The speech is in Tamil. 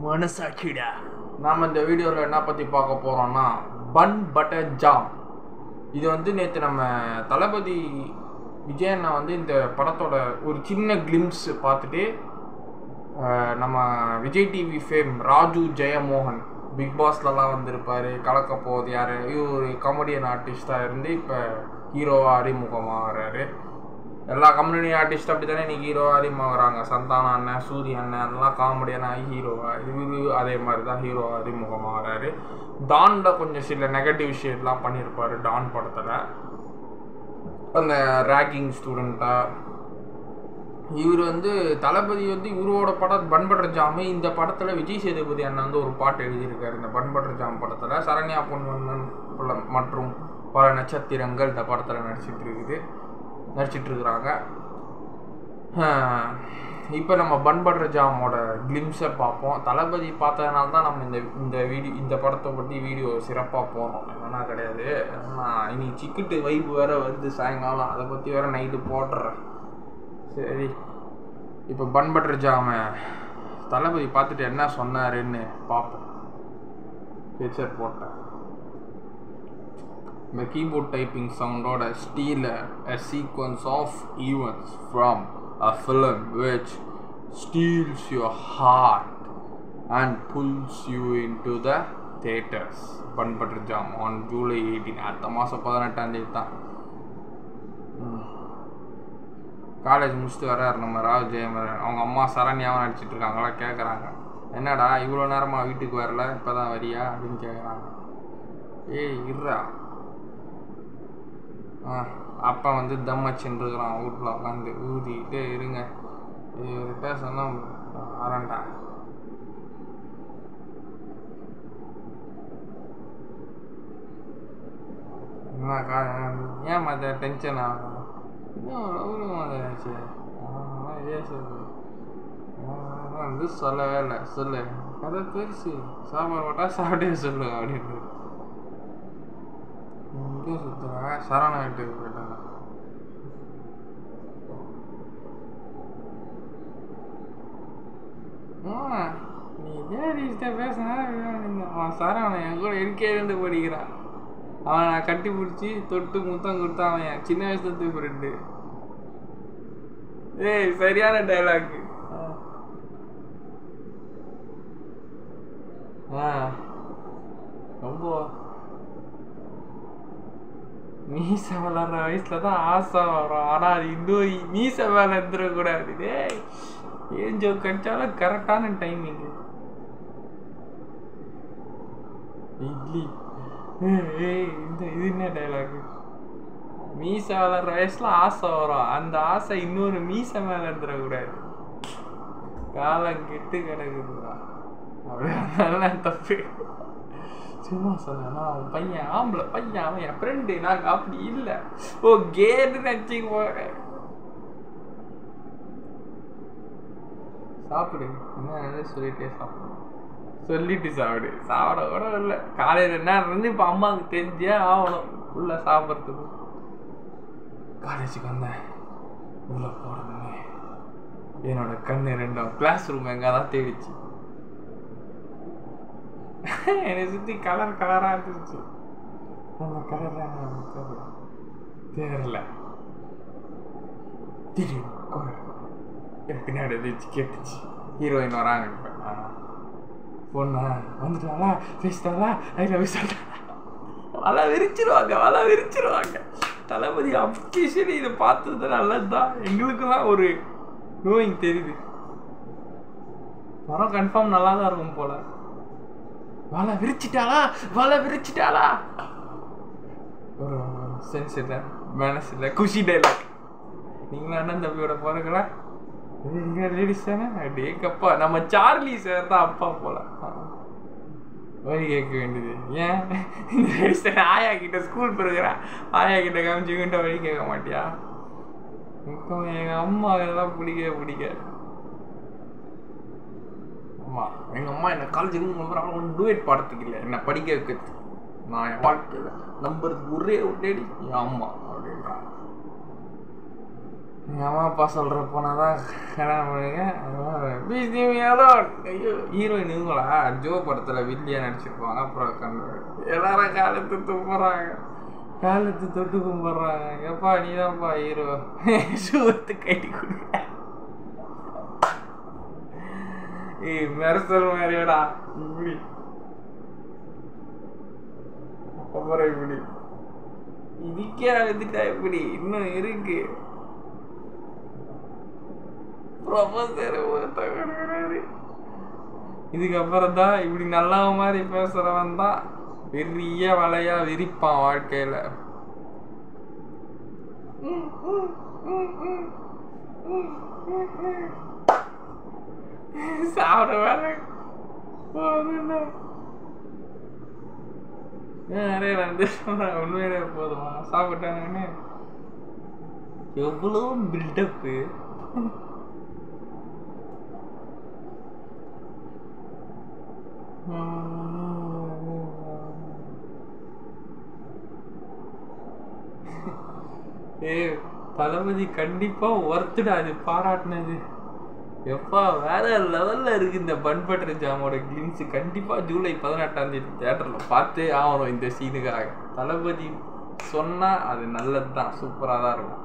மனசாட்சிடா. நாம் இந்த வீடியோவில் என்ன பற்றி பார்க்க போகிறோம்னா பன் பட்டர் ஜாம். இது வந்து நேற்று நம்ம தளபதி விஜயண்ணா வந்து இந்த படத்தோட ஒரு சின்ன கிளிம்ஸ் பார்த்துட்டு நம்ம Vijay TV fame Raju Jeyamohan big பாஸ்லலாம் வந்திருப்பார். கலக்க போகுது யார், இவர் காமெடியன் ஆர்டிஸ்டாக இருந்து இப்போ ஹீரோவாக அறிமுகமாகறாரு. எல்லா கம்யூனிட்டி ஆர்டிஸ்ட் அப்படி தானே இன்றைக்கி ஹீரோவாக அறிமுகமாகறாங்க. சந்தான அண்ணன், சூரிய அண்ணன் எல்லாம் காமெடியனாக ஹீரோவாக, இவரு அதே மாதிரி தான் ஹீரோவாக அறிமுகமாகறாரு. டானில் கொஞ்சம் சில நெகட்டிவ் ஷேட்லாம் பண்ணியிருப்பார். டான் படத்தில் அந்த ரேக்கிங் ஸ்டூடெண்ட்டாக இவர் வந்து தளபதி வந்து இவரோட படம் பன் பட்டர் ஜாமு. இந்த படத்தில் விஜய் சேதுபதி அண்ணன் வந்து ஒரு பாட்டு எழுதியிருக்காரு இந்த பன் பட்டர் ஜாம் படத்தில். சரண்யா பொன்வண்ணன் மற்றும் பல நட்சத்திரங்கள் இந்த படத்தில் நடிச்சிட்ருக்குறாங்க. இப்போ நம்ம பன் பட்டர் ஜாமோட கிளிம்ஸை பார்ப்போம். தளபதி பார்த்ததுனால தான் நம்ம இந்த படத்தை பற்றி வீடியோ சிறப்பாக போடுறோம். என்னன்னா கிடையாது, நான் இன்னைக்கு சிக்கிட்டு வைப்பு வேறு வந்து சாயங்காலம், அதை பற்றி வேறு நைட்டு போட்டுறேன். சரி, இப்போ பன் பட்டர் ஜாமை தளபதி பார்த்துட்டு என்ன சொன்னாருன்னு பார்ப்போம். பிக்சர் போட்டேன். இந்த கீபோர்ட் டைப்பிங் சவுண்டோட steal a sequence of events from a film which steals your heart and pulls you into the theaters. Bun butter jam on July 18. அடுத்த மாதம் 18 தான். காலேஜ் முடிச்சுட்டு வர்றாரு நம்ம ராஜ் ஜெயமரன். அவங்க அம்மா சரண்யாவும் நடிச்சிட்ருக்காங்களா. கேட்குறாங்க, என்னடா இவ்வளோ நேரமாக வீட்டுக்கு வரல, இப்போ தான் வரியா அப்படின்னு கேட்குறாங்க. ஏய் இருறா. அப்பா வந்து தம் வச்சுருக்குறான் வீட்டில் உட்காந்து ஊதிக்கிட்டே இருங்க. இவர்கிட்ட சொன்னால் வரேன்டா. என்னக்கா ஏன் மற்ற டென்ஷன் ஆகும்? இதே சொல்லு வந்து சொல்லவே இல்லை. சொல்லு கதை பெருசு, சாப்பாடு போட்டா சாப்பிட்டே சொல்லு அப்படின்னு இங்கே சுற்றுறேன். சரண வீட்டுக்கு போயிட்டாங்க. நீ இதே பேசினா அவன் சரவணன் என் கூட எல்கேலேருந்து படிக்கிறான். அவன் நான் கட்டி பிடிச்சி தொட்டு முத்தம் கொடுத்தான். அவன் என் சின்ன வயசுல ஃப்ரெண்டு. ஏய் சரியான டைலாக். ரொம்ப மீசை வளர்ற வயசுல தான் ஆசை வரும். ஆனால் அது இன்னும் மீசை மேலே இருந்துடக்கூடாது. ஏய் ஏன் ஜோ கடிச்சாலும் கரெக்டான டைமிங்கு. இட்லி இது என்ன டைலாக்? மீசை வளர்ற வயசுல ஆசை வரும், அந்த ஆசை இன்னொரு மீசை மேலே இருந்துடக்கூடாது. காலம் கெட்டு கிடக்குதுதான். அப்படியே தப்பு. சும்மா சொன்னா அவன் பையன் ஆம்பளை பையன், அவன் என் ஃப்ரெண்டு, நாங்கள் அப்படி இல்லை. ஓ கேன்னு நினச்சிக்க போகிறேன். சாப்பிடு என்ன சொல்லிட்டே சாப்பிடு, சொல்லிட்டு சாப்பிடு. சாப்பிட கூட இல்லை. காலையில் என்ன இருந்து இப்போ அம்மாவுக்கு தெரிஞ்சே ஆகணும் உள்ள சாப்பிட்றதுக்கு. காலேஜுக்கு வந்தேன், உள்ள போடணுமே என்னோட கண்ணு ரெண்டும் கிளாஸ் ரூம் எங்கே தான் தேடிச்சு. என்னை சுற்றி கலர் கலராக இருந்துச்சு. அந்த கலர் தெரியல. திடீர்னு பின்னாடி எதிர்த்து கேட்டுச்சு. ஹீரோயின் வராங்க. இப்போ பொண்ணா வந்துட்டாளா, பேசிட்டாளா, அதில் பேசிட்டா வலை விரிச்சிருவாங்க. தளபதி அப்ளிகேஷன் இதை பார்த்தது நல்லது தான். எங்களுக்கெல்லாம் ஒரு நோயிங் தெரியுது. படம் கன்ஃபார்ம் நல்லா தான் இருக்கும் போல. வலை விரிச்சிட்டாளா ஒரு சென்ஸ் இல்லை, மேனஸ் இல்லை, குஷி டைலாக். நீங்களும் அண்ணன் தம்பியோட போறீங்களா? எங்க லேடிஸ் தானே. அப்படியே கப்பா நம்ம சார்லி சார் தான் அப்பா போல. வழி கேட்க வேண்டியது ஏன்? இந்த லேடிஸ் தானே ஆயா கிட்ட ஸ்கூல் போயிருக்கிறா, ஆயா கிட்ட காமிச்சுக்கிட்ட வழி கேட்க மாட்டியா? எங்கள் அம்மா இதெல்லாம் பிடிக்காது. அம்மா எங்கள் அம்மா என்னை காலேஜ் டூயட் பாடுறதுக்கு இல்லை, என்னை படிக்க வைக்கிறது. நான் என் வாழ்க்கையில் நம்புறது ஒரே டேடி என் அம்மா அப்படின்றாங்க. எங்கள் அம்மா அப்பா சொல்கிற போனால் தான் கல்யாணம் பண்ணுங்க. அதனால் ஐயோ ஹீரோயின் இவங்களா ஜோ படத்துல வில்லியா நடிச்சிருப்பாங்க. அப்புறம் எல்லாரும் காலத்து துப்புறாங்க, காலத்து தொட்டு கும்பிடுறாங்க. எப்பா நீதான்ப்பா ஹீரோ, ஷூத்து கட்டி கொடுக்க. மெர்சல் மாதிரியோடா இப்படி அப்புறம் இப்படி இதுக்கே வந்துட்டா இப்படி இன்னும் இருக்கு. இதுக்கப்புறம் தான் இப்படி நல்லா மாதிரி பேசுறவன் தான் பெரிய வலையா விரிப்பான் வாழ்க்கையில. சாப்பிட வேலை நிறைய வந்து உண்மையிலே போதுமா சாப்பிட்டாங்கன்னு எவ்வளோ பில்டப்பு. தளபதி கண்டிப்பா ஒர்த்துடா அது பாராட்டினது. எப்பா வேற லெவல்ல இருக்கு இந்த பன் பட்டர் ஜாமோட கிளிம்ஸ். கண்டிப்பா ஜூலை 18 தியேட்டர்ல பார்த்தே ஆகணும் இந்த சீனுக்காக. தளபதி சொன்னா அது நல்லது தான், சூப்பரா தான் இருக்கும்.